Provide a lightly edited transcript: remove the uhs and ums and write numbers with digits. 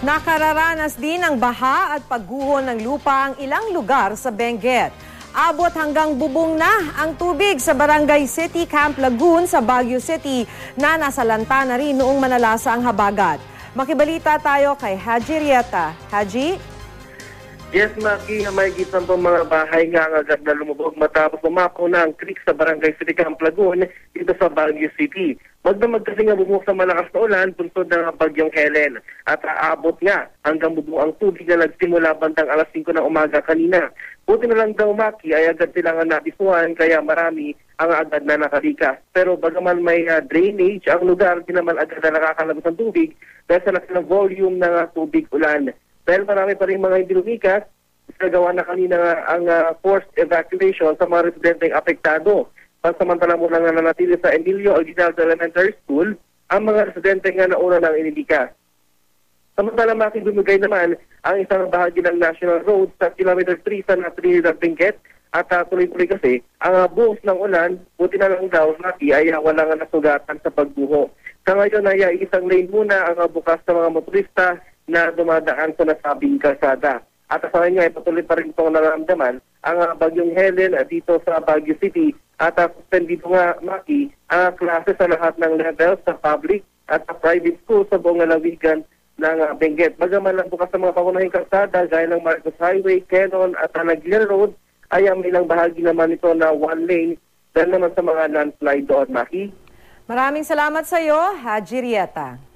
Nakararanas din ng baha at pagguho ng lupa ang ilang lugar sa Benguet. Abot hanggang bubong na ang tubig sa Barangay City Camp Lagoon sa Baguio City na nasalanta na rin noong manalasa ang habagat. Makibalita tayo kay Haji Rieta. Haji? Yes, Maki, may gitan po mga bahay nga ang agad na lumubog matapos umapaw na ang creek sa Barangay City Camp Lagoon dito sa Baguio City. Magdamag kasi nga bumuk sa malakas na ulan puntod ng bagyong Helen at aabot nga hanggang bubong ang tubig na nagsimula bandang alas 5 ng umaga kanina. Buti na lang daw, Maki, ay agad silang nabisuan kaya marami ang agad na nakalikas. Pero bagaman may drainage, ang lugar din naman agad na nakakalabas ng tubig dahil sa laki ng volume ng tubig ulan. Dahil marami pa rin mga hindi lumikas, nagawa na kanina ang forced evacuation sa mga residenteng apektado. Pansamantala mo nang nanatili sa Emilio Aguinaldo Elementary School ang mga residente nga nauna ng inilikas. Samantala makibumigay naman ang isang bahagi ng National Road sa Kilometer 3 sa Trinidad Benguet at tuloy-tuloy kasi ang buhos ng ulan, buti na lang daw Maki ay walang nasugatan sa pagbuho. Sa ngayon ay isang lane muna ang bukas sa mga motorista na dumadaan sa nasabing kalsada. At sa kanya ay patuloy pa rin itong nararamdaman ang bagyong Helen dito sa Baguio City at suspendido nga, Maki, ang klase sa lahat ng levels sa public at sa private school sa buong lalawigan ng Benguet. Bagaman lang bukas sa mga pangunahing kalsada gaya ng Marcos Highway, Quezon at Naglian Road ay may ilang bahagi naman ito na one lane dahil naman sa mga landslide doon, Maki. Maraming salamat sa iyo, Haji Rieta.